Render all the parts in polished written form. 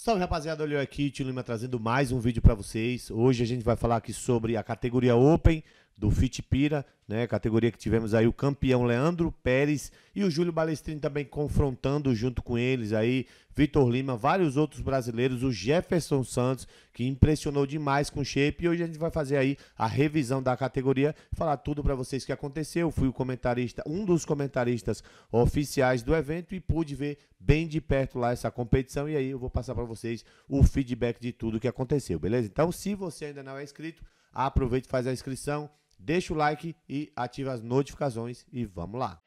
Salve rapaziada, olha eu aqui, Tio Lima trazendo mais um vídeo para vocês. Hoje a gente vai falar aqui sobre a categoria Open do Fitipira, né? Categoria que tivemos aí o campeão Leandro Pérez e o Júlio Balestrin também confrontando junto com eles aí, Vitor Lima, vários outros brasileiros, o Jefferson Santos, que impressionou demais com o shape. E hoje a gente vai fazer aí a revisão da categoria, falar tudo para vocês que aconteceu. Fui o comentarista, um dos comentaristas oficiais do evento e pude ver bem de perto lá essa competição. E aí eu vou passar para vocês o feedback de tudo que aconteceu, beleza? Então, se você ainda não é inscrito, aproveite e faz a inscrição, deixa o like e ativa as notificações e vamos lá.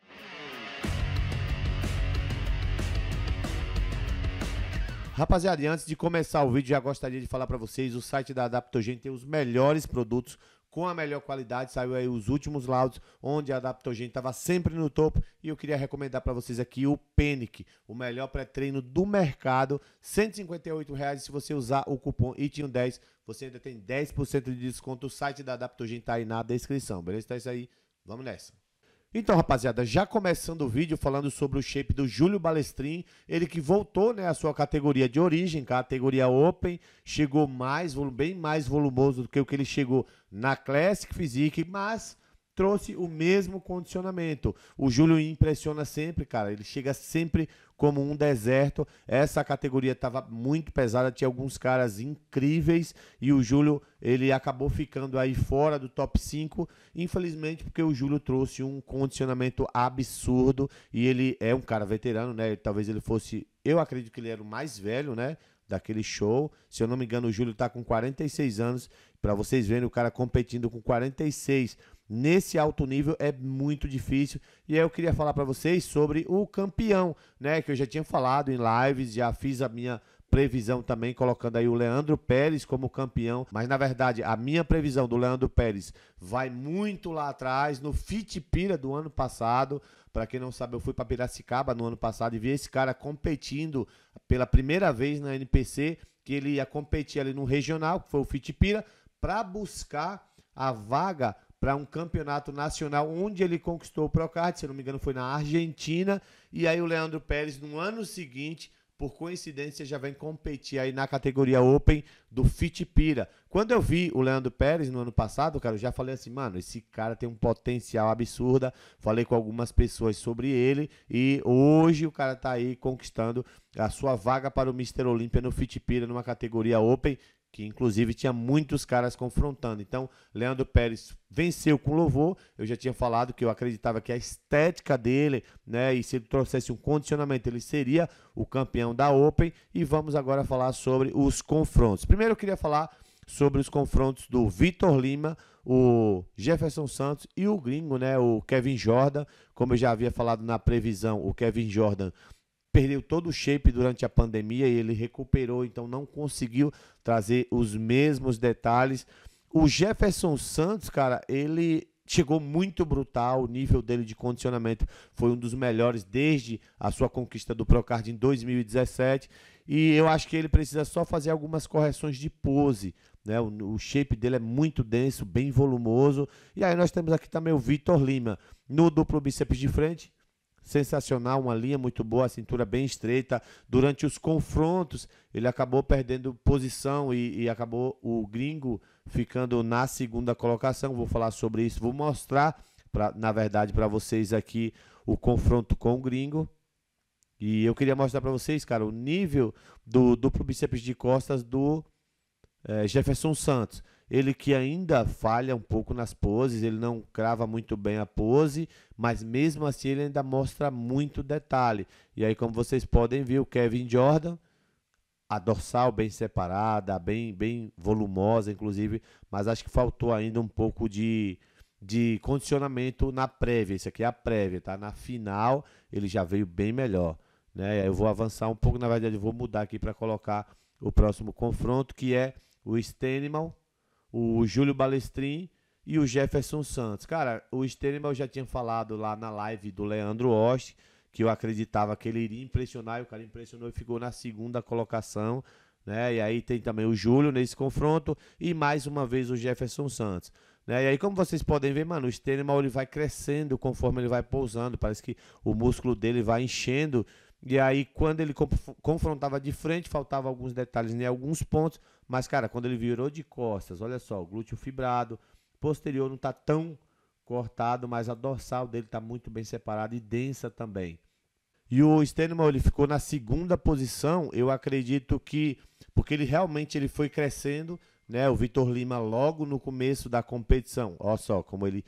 Rapaziada, e antes de começar o vídeo, já gostaria de falar para vocês, o site da Adaptogen tem os melhores produtos com a melhor qualidade. Saiu aí os últimos laudos, onde a Adaptogen estava sempre no topo. E eu queria recomendar para vocês aqui o Penic, o melhor pré-treino do mercado, R$ 158. Se você usar o cupom ITINHO10, você ainda tem 10% de desconto. O site da Adaptogen está aí na descrição, beleza? Então é isso aí, vamos nessa. Então, rapaziada, já começando o vídeo falando sobre o shape do Júlio Balestrin, ele que voltou, né, à sua categoria de origem, categoria Open, chegou bem mais volumoso do que o que ele chegou na Classic Physique, mas trouxe o mesmo condicionamento. O Júlio impressiona sempre, cara, ele chega sempre como um deserto. Essa categoria estava muito pesada, tinha alguns caras incríveis e o Júlio, ele acabou ficando aí fora do top 5, infelizmente, porque o Júlio trouxe um condicionamento absurdo e ele é um cara veterano, né? Talvez ele fosse, eu acredito que ele era o mais velho, né, daquele show. Se eu não me engano, o Júlio tá com 46 anos, para vocês verem o cara competindo com 46 nesse alto nível é muito difícil. E aí eu queria falar para vocês sobre o campeão, né, que eu já tinha falado em lives, já fiz a minha previsão também, colocando aí o Leandro Pérez como campeão, mas na verdade a minha previsão do Leandro Pérez vai muito lá atrás, no Fitipira do ano passado. Para quem não sabe, eu fui para Piracicaba no ano passado e vi esse cara competindo pela primeira vez na NPC, que ele ia competir ali no regional, que foi o Fitipira, para buscar a vaga para um campeonato nacional, onde ele conquistou o Procard, se não me engano foi na Argentina. E aí o Leandro Pérez, no ano seguinte, por coincidência, já vem competir aí na categoria Open do Fitipira. Quando eu vi o Leandro Pérez no ano passado, cara, eu já falei assim, mano, esse cara tem um potencial absurdo. Falei com algumas pessoas sobre ele e hoje o cara tá aí conquistando a sua vaga para o Mr. Olímpia no Fitipira, numa categoria Open, que inclusive tinha muitos caras confrontando. Então, Leandro Pérez venceu com louvor. Eu já tinha falado que eu acreditava que a estética dele, né, e se ele trouxesse um condicionamento, ele seria o campeão da Open. E vamos agora falar sobre os confrontos. Primeiro eu queria falar sobre os confrontos do Vitor Lima, o Jefferson Santos e o gringo, né, o Kevin Jordan. Como eu já havia falado na previsão, o Kevin Jordan perdeu todo o shape durante a pandemia e ele recuperou, então não conseguiu trazer os mesmos detalhes. O Jefferson Santos, cara, ele chegou muito brutal, o nível dele de condicionamento foi um dos melhores desde a sua conquista do Procard em 2017 e eu acho que ele precisa só fazer algumas correções de pose, né? O shape dele é muito denso, bem volumoso. E aí nós temos aqui também o Vitor Lima no duplo bíceps de frente. Sensacional, uma linha muito boa, a cintura bem estreita. Durante os confrontos ele acabou perdendo posição e acabou o gringo ficando na segunda colocação. Vou falar sobre isso, vou mostrar na verdade para vocês aqui o confronto com o gringo. E eu queria mostrar para vocês, cara, o nível do duplo bíceps de costas do Jefferson Santos. Ele que ainda falha um pouco nas poses, ele não crava muito bem a pose, mas mesmo assim ele ainda mostra muito detalhe. E aí, como vocês podem ver, o Kevin Jordan, a dorsal bem separada, bem volumosa, inclusive, mas acho que faltou ainda um pouco de condicionamento na prévia. Isso aqui é a prévia, tá? Na final ele já veio bem melhor, né? Eu vou avançar um pouco, na verdade eu vou mudar aqui para colocar o próximo confronto, que é o Steniman, o Júlio Balestrin e o Jefferson Santos. Cara, o Steniman eu já tinha falado lá na live do Leandro Oste, que eu acreditava que ele iria impressionar, e o cara impressionou e ficou na segunda colocação, né? E aí tem também o Júlio nesse confronto e mais uma vez o Jefferson Santos, né? E aí, como vocês podem ver, mano, o Steniman ele vai crescendo conforme ele vai pousando, parece que o músculo dele vai enchendo E aí, quando ele confrontava de frente, faltava alguns detalhes em alguns pontos. Mas, cara, quando ele virou de costas, olha só, o glúteo fibrado, posterior não está tão cortado, mas a dorsal dele está muito bem separada e densa também. E o Stenman, ele ficou na segunda posição, eu acredito que, porque ele realmente ele foi crescendo, né? O Vitor Lima logo no começo da competição, olha só como ele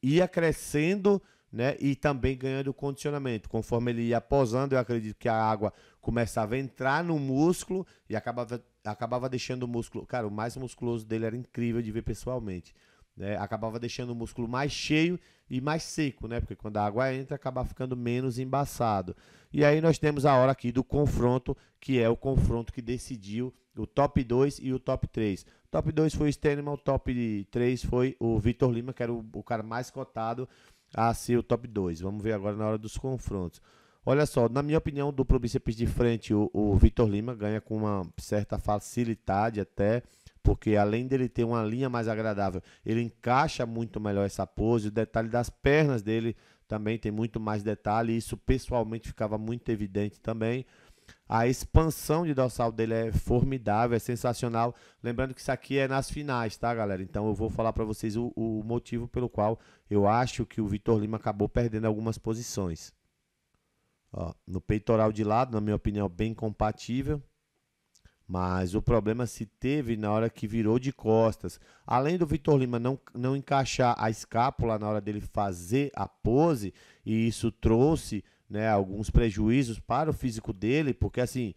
ia crescendo, né? E também ganhando condicionamento. Conforme ele ia posando, eu acredito que a água começava a entrar no músculo e acabava deixando o músculo, cara, o mais musculoso dele era incrível de ver pessoalmente. Né, acabava deixando o músculo mais cheio e mais seco, né? Porque quando a água entra, acaba ficando menos embaçado. E aí nós temos a hora aqui do confronto, que é o confronto que decidiu o top 2 e o top 3. O top 2 foi o Stenman, o top 3 foi o Vitor Lima, que era o cara mais cotado a ser o top 2. Vamos ver agora na hora dos confrontos. Olha só, na minha opinião, duplo bíceps de frente, o Vitor Lima ganha com uma certa facilidade até, porque além dele ter uma linha mais agradável, ele encaixa muito melhor essa pose. O detalhe das pernas dele também tem muito mais detalhe, e isso pessoalmente ficava muito evidente também. A expansão de dorsal dele é formidável, é sensacional. Lembrando que isso aqui é nas finais, tá, galera? Então eu vou falar para vocês o motivo pelo qual eu acho que o Vitor Lima acabou perdendo algumas posições. Ó, no peitoral de lado, na minha opinião, bem compatível. Mas o problema se teve na hora que virou de costas. Além do Vitor Lima não encaixar a escápula na hora dele fazer a pose, e isso trouxe, né, alguns prejuízos para o físico dele, porque assim,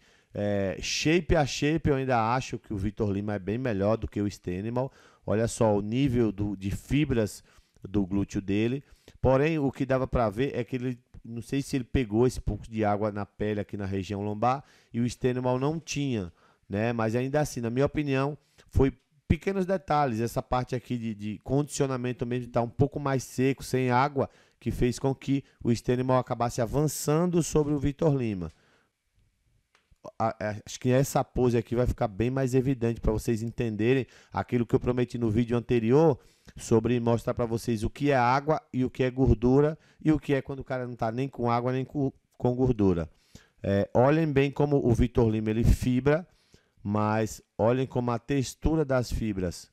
shape a shape eu ainda acho que o Vitor Lima é bem melhor do que o Stenman. Olha só o nível de fibras do glúteo dele. Porém, o que dava para ver é que ele, não sei se ele pegou esse pouco de água na pele aqui na região lombar, e o Stenman não tinha. Né? Mas ainda assim, na minha opinião, foi pequenos detalhes, essa parte aqui de condicionamento mesmo, de estar um pouco mais seco, sem água, que fez com que o Stenman acabasse avançando sobre o Vitor Lima. Acho que essa pose aqui vai ficar bem mais evidente para vocês entenderem aquilo que eu prometi no vídeo anterior, sobre mostrar para vocês o que é água e o que é gordura, e o que é quando o cara não está nem com água nem com gordura. Olhem bem como o Vitor Lima ele fibra, mas olhem como a textura das fibras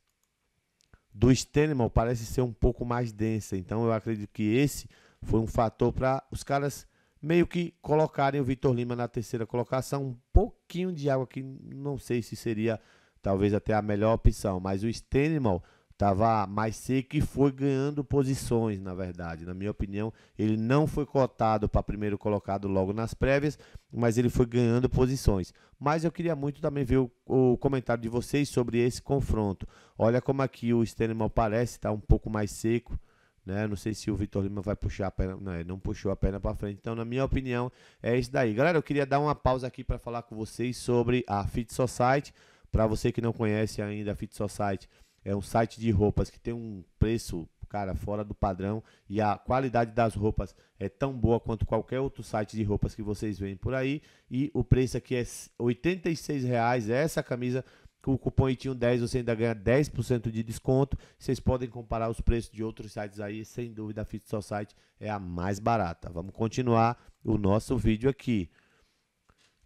do Stenman parece ser um pouco mais densa. Então eu acredito que esse foi um fator para os caras meio que colocarem o Vitor Lima na terceira colocação. Um pouquinho de água que não sei se seria talvez até a melhor opção, mas o Stenman estava mais seco e foi ganhando posições, na verdade. Na minha opinião, ele não foi cotado para primeiro colocado logo nas prévias, mas ele foi ganhando posições. Mas eu queria muito também ver o comentário de vocês sobre esse confronto. Olha como aqui o Stenman parece estar um pouco mais seco, né? Não sei se o Vitor Lima vai puxar a perna, não, ele não puxou a perna para frente. Então, na minha opinião, é isso daí. Galera, eu queria dar uma pausa aqui para falar com vocês sobre a Fit Society. Para você que não conhece ainda a Fit Society, é um site de roupas que tem um preço, cara, fora do padrão, e a qualidade das roupas é tão boa quanto qualquer outro site de roupas que vocês veem por aí. E o preço aqui é R$ 86,00. Essa camisa, com o cupom ITIUM10, você ainda ganha 10% de desconto. Vocês podem comparar os preços de outros sites aí, sem dúvida a Fit Society é a mais barata. Vamos continuar o nosso vídeo aqui.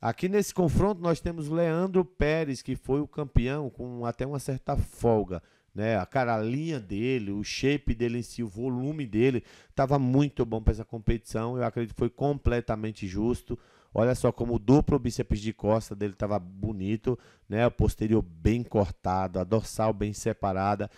Aqui nesse confronto nós temos Leandro Pérez, que foi o campeão com até uma certa folga, né? A linha dele, o shape dele em si, o volume dele estava muito bom para essa competição. Eu acredito que foi completamente justo. Olha só como o duplo bíceps de costa dele estava bonito, né? O posterior bem cortado, a dorsal bem separada.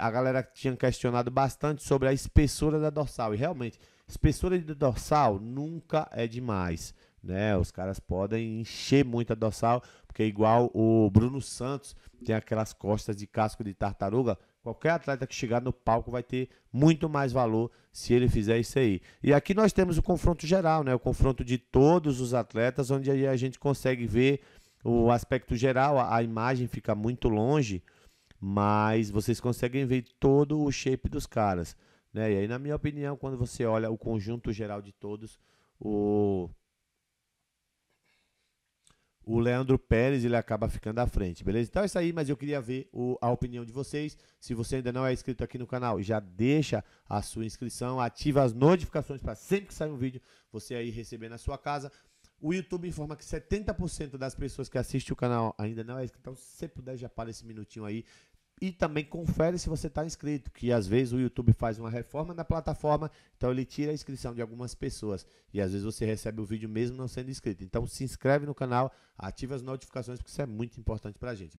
A galera tinha questionado bastante sobre a espessura da dorsal, e realmente, espessura de dorsal nunca é demais. Né, os caras podem encher muito a dorsal, porque igual o Bruno Santos tem aquelas costas de casco de tartaruga. Qualquer atleta que chegar no palco vai ter muito mais valor se ele fizer isso aí. E aqui nós temos o confronto geral, né, o confronto de todos os atletas, onde aí a gente consegue ver o aspecto geral. A imagem fica muito longe, mas vocês conseguem ver todo o shape dos caras, né? E aí, na minha opinião, quando você olha o conjunto geral de todos, o Leandro Pérez ele acaba ficando à frente, beleza? Então é isso aí, mas eu queria ver a opinião de vocês. Se você ainda não é inscrito aqui no canal, já deixa a sua inscrição, ativa as notificações para sempre que sair um vídeo, você aí receber na sua casa. O YouTube informa que 70% das pessoas que assistem o canal ainda não é inscrito. Então, se você puder, já para esse minutinho aí. E também confere se você está inscrito, que às vezes o YouTube faz uma reforma na plataforma, então ele tira a inscrição de algumas pessoas. E às vezes você recebe o vídeo mesmo não sendo inscrito. Então se inscreve no canal, ativa as notificações, porque isso é muito importante para a gente.